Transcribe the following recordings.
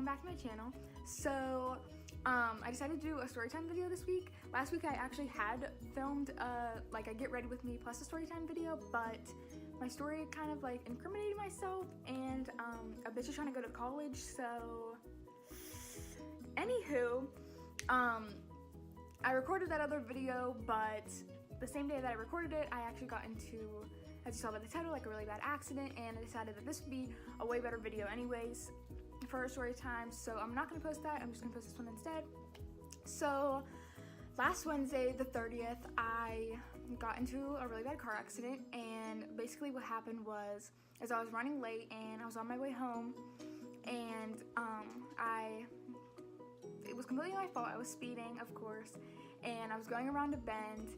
welcome back to my channel. So I decided to do a storytime video this week. Last week I actually had filmed like a get ready with me plus a storytime video, but my story kind of like incriminated myself, and a bitch is trying to go to college. So anywho, I recorded that other video, but the same day that I recorded it, I actually got into, as you saw by the title, like a really bad accident, and I decided that this would be a way better video anyways for a story time. So I'm not gonna post that, I'm just gonna post this one instead. So last Wednesday, the 30th, I got into a really bad car accident, and basically what happened was, as I was running late and I was on my way home, and it was completely my fault. I was speeding, of course, and I was going around a bend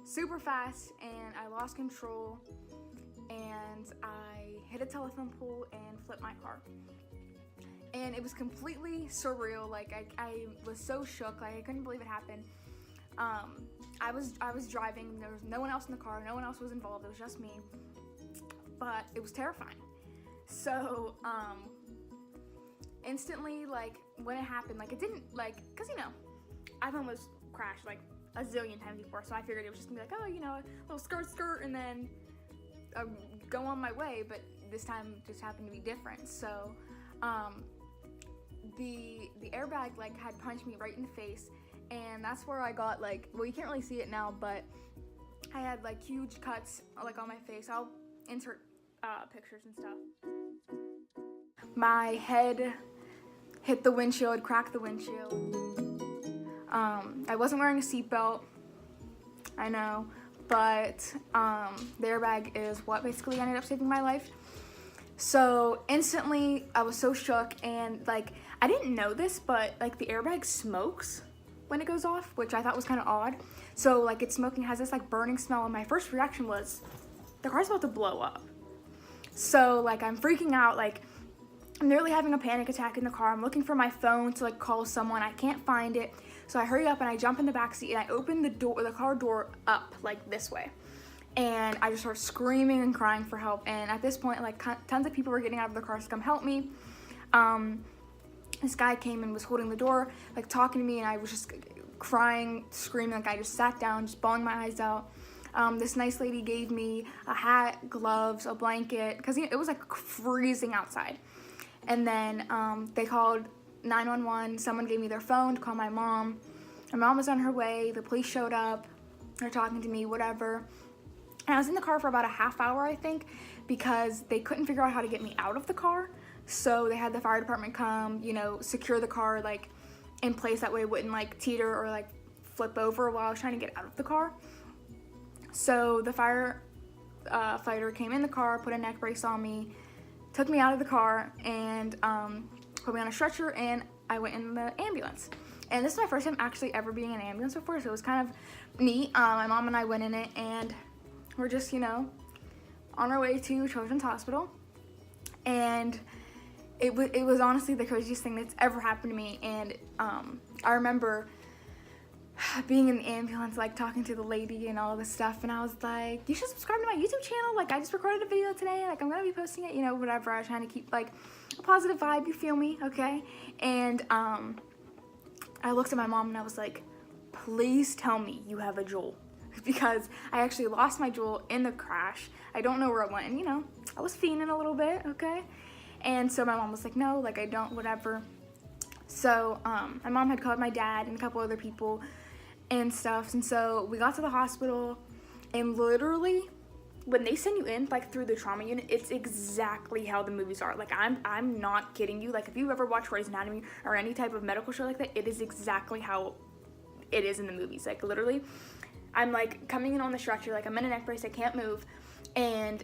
super fast, and I lost control, and I hit a telephone pole and flipped my car. And it was completely surreal. Like I was so shook, like I couldn't believe it happened. I was driving, there was no one else in the car, no one else was involved, it was just me, but it was terrifying. So instantly, like when it happened, like it didn't, like, cause you know, I've almost crashed like a zillion times before, so I figured it was just gonna be like, oh, you know, a little skirt, and then go on my way. But this time just happened to be different. So the airbag like had punched me right in the face, and that's where I got like, well, you can't really see it now, but I had like huge cuts like on my face. I'll insert pictures and stuff. My head hit the windshield, cracked the windshield. I wasn't wearing a seatbelt, I know, but the airbag is what basically ended up saving my life. So instantly I was so shook, and like I didn't know this, but like the airbag smokes when it goes off, which I thought was kind of odd. So like it's smoking, has this like burning smell, and my first reaction was the car's about to blow up. So like I'm freaking out, like I'm nearly having a panic attack in the car. I'm looking for my phone to like call someone. I can't find it. So I hurry up and I jump in the back seat, and I open the door, the car door up like this way. And I just start screaming and crying for help. And at this point, like tons of people were getting out of their cars to come help me. This guy came and was holding the door, like talking to me, and I was just crying, screaming. Like I just sat down, just bawling my eyes out. This nice lady gave me a hat, gloves, a blanket, because it was like freezing outside. And then they called 911. Someone gave me their phone to call my mom. My mom was on her way. The police showed up. They're talking to me, whatever. And I was in the car for about a half hour, I think, because they couldn't figure out how to get me out of the car. So they had the fire department come, you know, secure the car like in place, that way it wouldn't like teeter or like flip over while I was trying to get out of the car. So the fire fighter came in the car, put a neck brace on me, took me out of the car, and put me on a stretcher, and I went in the ambulance. And this is my first time actually ever being in an ambulance before, so it was kind of neat. My mom and I went in it, and we're just, you know, on our way to Children's Hospital. And it was honestly the craziest thing that's ever happened to me. And I remember being in the ambulance, like talking to the lady and all this stuff, and I was like, you should subscribe to my YouTube channel, like I just recorded a video today, like I'm gonna be posting it, you know, whatever. I was trying to keep like a positive vibe, you feel me, okay? And I looked at my mom and I was like, please tell me you have a jewel, because I actually lost my jewel in the crash. I don't know where it went, and you know, I was fiending a little bit, okay? And so my mom was like, no, like I don't, whatever. So my mom had called my dad and a couple other people and stuff, and so we got to the hospital, and literally when they send you in like through the trauma unit, it's exactly how the movies are. Like I'm not kidding you. Like if you ever watch Grey's Anatomy or any type of medical show like that, it is exactly how it is in the movies. Like literally I'm like coming in on the stretcher, like I'm in a neck brace, I can't move, and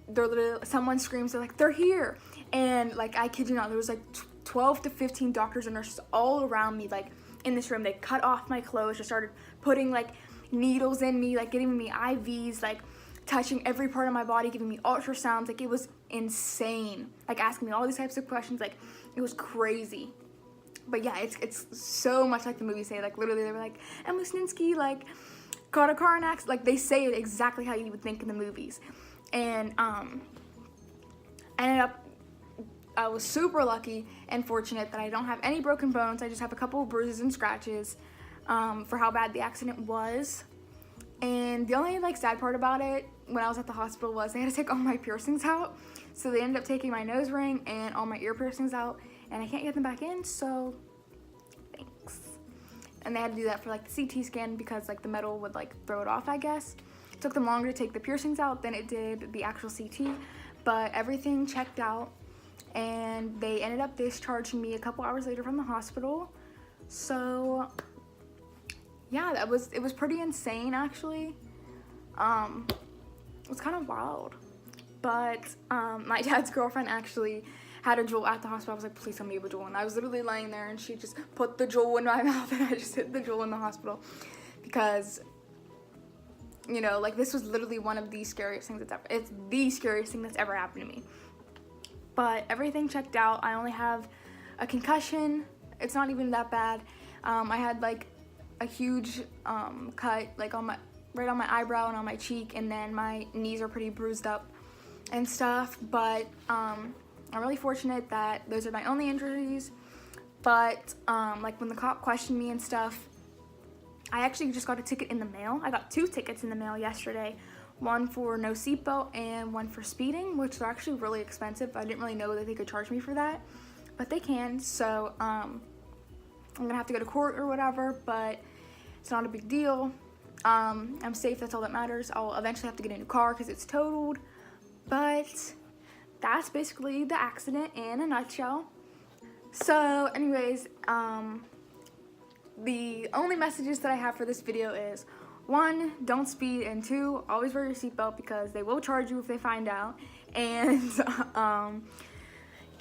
they're literally, someone screams, they're like, they're here, and like I kid you not, there was like 12 to 15 doctors and nurses all around me, like in this room. They cut off my clothes, just started putting like needles in me, like giving me IVs, like touching every part of my body, giving me ultrasounds. Like it was insane, like asking me all these types of questions. Like it was crazy. But yeah, it's so much like the movies say. Like literally they were like, Emily Sninsky like got a car in accident. Like they say it exactly how you would think in the movies. And I ended up I was super lucky and fortunate that I don't have any broken bones. I just have a couple of bruises and scratches for how bad the accident was. And the only like sad part about it when I was at the hospital was they had to take all my piercings out. So they ended up taking my nose ring and all my ear piercings out, and I can't get them back in, so thanks. And they had to do that for like the CT scan because like the metal would like throw it off, I guess. It took them longer to take the piercings out than it did the actual CT, but everything checked out, and they ended up discharging me a couple hours later from the hospital. So yeah, it was pretty insane actually. It was kind of wild. But my dad's girlfriend actually had a jewel at the hospital. I was like, please tell me you have a jewel. And I was literally laying there and she just put the jewel in my mouth and I just hit the jewel in the hospital. Because, you know, like this was literally one of the scariest things that's ever, it's the scariest thing that's ever happened to me. But everything checked out. I only have a concussion. It's not even that bad. I had like a huge cut like on right on my eyebrow and on my cheek, and then my knees are pretty bruised up and stuff, but I'm really fortunate that those are my only injuries. But like when the cop questioned me and stuff, I actually just got a ticket in the mail. I got 2 tickets in the mail yesterday, one for no seatbelt and one for speeding, which are actually really expensive. I didn't really know that they could charge me for that, but they can. So I'm gonna have to go to court or whatever, but it's not a big deal. I'm safe, that's all that matters. I'll eventually have to get a new car because it's totaled. But that's basically the accident in a nutshell. So anyways, the only messages that I have for this video is 1, don't speed, and 2, always wear your seatbelt because they will charge you if they find out. And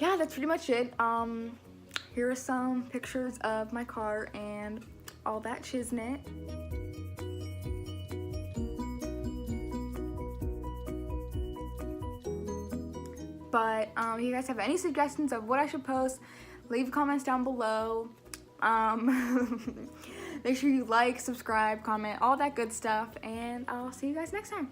yeah, that's pretty much it. Here are some pictures of my car and all that shiznit. But if you guys have any suggestions of what I should post, leave comments down below. Make sure you like, subscribe, comment, all that good stuff, and I'll see you guys next time.